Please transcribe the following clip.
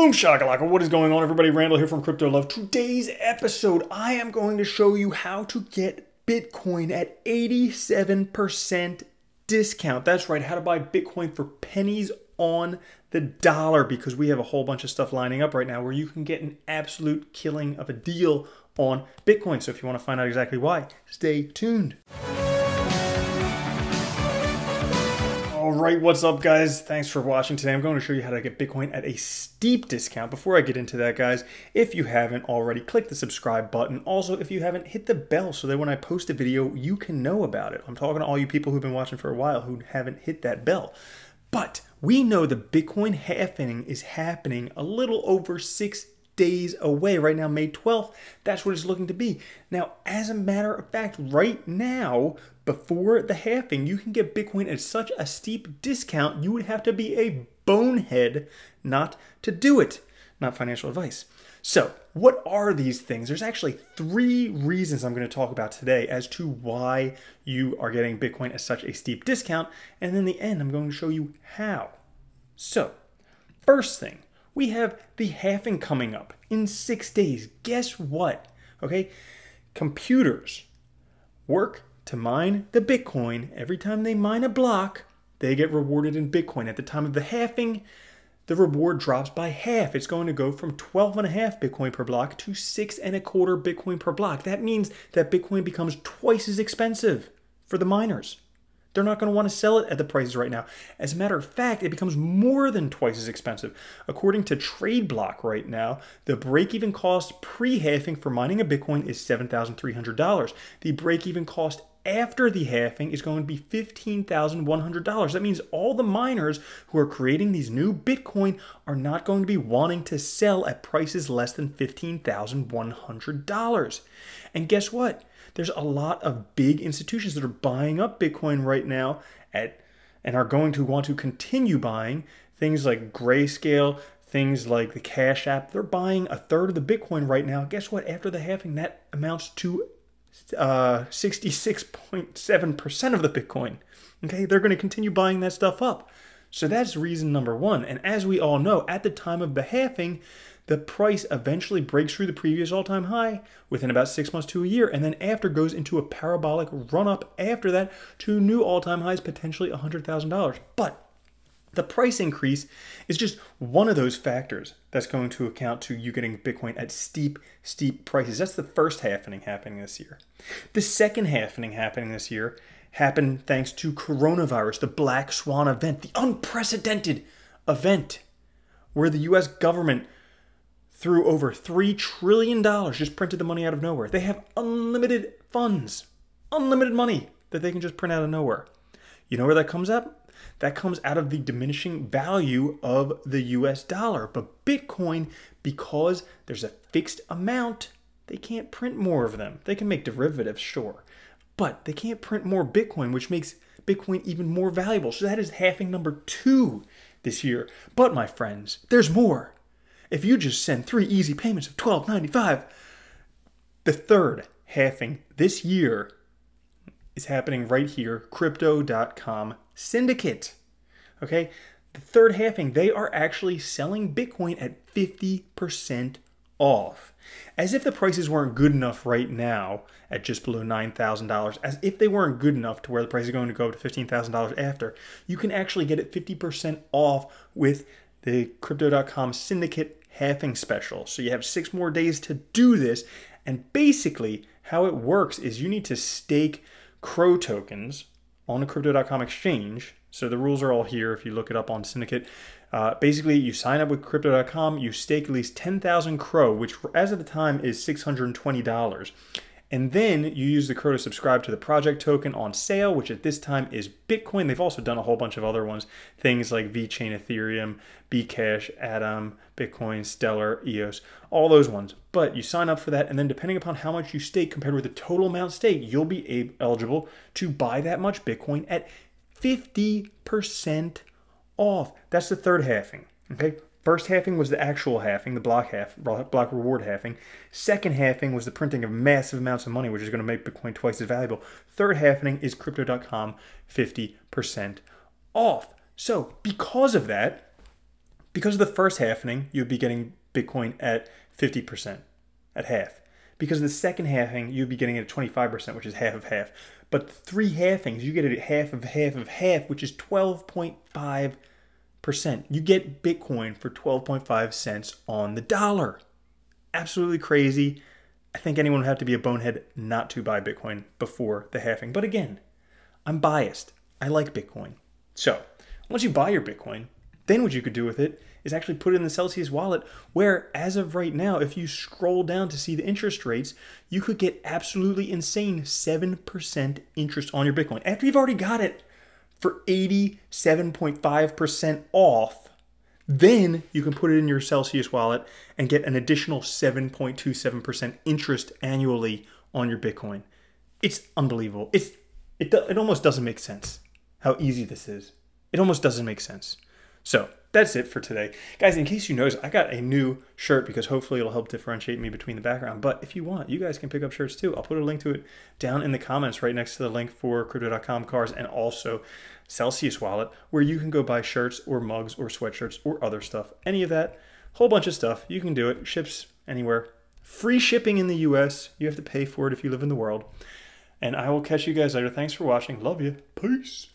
Boom shakalaka, what is going on everybody? Randall here from Crypto Love. Today's episode, I am going to show you how to get Bitcoin at 87% discount. That's right, how to buy Bitcoin for pennies on the dollar, because we have a whole bunch of stuff lining up right now where you can get an absolute killing of a deal on Bitcoin. So if you want to find out exactly why, stay tuned. Alright, what's up guys? Thanks for watching. Today I'm going to show you how to get Bitcoin at a steep discount. Before I get into that guys, if you haven't already, click the subscribe button. Also, if you haven't, hit the bell so that when I post a video, you can know about it. I'm talking to all you people who've been watching for a while who haven't hit that bell. But we know the Bitcoin halving is happening a little over 6 days away. Right now, May 12th, that's what it's looking to be. Now, as a matter of fact, right now, before the halving, you can get Bitcoin at such a steep discount, you would have to be a bonehead not to do it. Not financial advice. So, what are these things? There's actually 3 reasons I'm going to talk about today as to why you are getting Bitcoin at such a steep discount, and in the end, I'm going to show you how. So, first thing, we have the halving coming up in 6 days. Guess what? Okay, computers work to mine the Bitcoin. Every time they mine a block, they get rewarded in Bitcoin. At the time of the halving, the reward drops by half. It's going to go from 12.5 Bitcoin per block to 6.25 Bitcoin per block. That means that Bitcoin becomes twice as expensive for the miners. They're not going to want to sell it at the prices right now. As a matter of fact, it becomes more than twice as expensive. According to TradeBlock right now, the break-even cost pre-halving for mining a Bitcoin is $7,300. The break-even cost after the halving is going to be $15,100. That means all the miners who are creating these new Bitcoin are not going to be wanting to sell at prices less than $15,100. And guess what? There's a lot of big institutions that are buying up Bitcoin right now and are going to want to continue buying. Things like Grayscale, things like the Cash App, they're buying a third of the Bitcoin right now. Guess what? After the halving, that amounts to 66.7% of the Bitcoin. Okay, they're going to continue buying that stuff up. So that's reason number 1. And as we all know, at the time of the halving, the price eventually breaks through the previous all-time high within about 6 months to a year, and then after goes into a parabolic run-up after that to new all-time highs, potentially $100,000. But the price increase is just one of those factors that's going to account to you getting Bitcoin at steep prices. That's the first halving happening this year. The second halving happening this year happened thanks to coronavirus, the Black Swan event, the unprecedented event where the U.S. government threw over $3 trillion, just printed the money out of nowhere. They have unlimited funds, unlimited money that they can just print out of nowhere. You know where that comes up? That comes out of the diminishing value of the US dollar. But Bitcoin, because there's a fixed amount, they can't print more of them. They can make derivatives, sure, but they can't print more Bitcoin, which makes Bitcoin even more valuable. So that is halving number 2 this year. But my friends, there's more. If you just send 3 easy payments of $12.95, the third halving this year is happening right here, Crypto.com Syndicate. Okay, the third halving, they are actually selling Bitcoin at 50% off. As if the prices weren't good enough right now at just below $9,000, as if they weren't good enough to where the price is going to go to $15,000 after, you can actually get it 50% off with the Crypto.com Syndicate halving special. So you have 6 more days to do this. And basically how it works is you need to stake Crow tokens on the Crypto.com exchange. So the rules are all here if you look it up on Syndicate. Basically, you sign up with Crypto.com, you stake at least 10,000 Crow, which as of the time is $620. And then you use the Crow to subscribe to the project token on sale, which at this time is Bitcoin. They've also done a whole bunch of other ones, things like VeChain Ethereum, Bcash, Atom, Bitcoin, Stellar, EOS, all those ones. But you sign up for that, and then depending upon how much you stake compared with the total amount staked, you'll be eligible to buy that much Bitcoin at 50% off. That's the third halving, okay? First halving was the actual halving, the block reward halving. Second halving was the printing of massive amounts of money, which is going to make Bitcoin twice as valuable. Third halving is Crypto.com 50% off. So because of that, Because of the first halving, you'd be getting Bitcoin at 50%, at half. Because of the second halving, you'd be getting it at 25%, which is half of half. But 3 halvings, you get it at half of half of half, which is 12.5%. You get Bitcoin for 12.5 cents on the dollar. Absolutely crazy. I think anyone would have to be a bonehead not to buy Bitcoin before the halving. But again, I'm biased. I like Bitcoin. So once you buy your Bitcoin, then what you could do with it is actually put it in the Celsius wallet, where as of right now, if you scroll down to see the interest rates, you could get absolutely insane 7% interest on your Bitcoin. After you've already got it for 87.5% off, then you can put it in your Celsius wallet and get an additional 7.27% interest annually on your Bitcoin. It's unbelievable. It almost doesn't make sense how easy this is. It almost doesn't make sense. So that's it for today. Guys, in case you noticed, I got a new shirt because hopefully it'll help differentiate me between the background. But if you want, you guys can pick up shirts too. I'll put a link to it down in the comments right next to the link for crypto.com cars and also Celsius wallet, where you can go buy shirts or mugs or sweatshirts or other stuff. Any of that, whole bunch of stuff. You can do it. Ships anywhere. Free shipping in the US. You have to pay for it if you live in the world. And I will catch you guys later. Thanks for watching. Love you. Peace.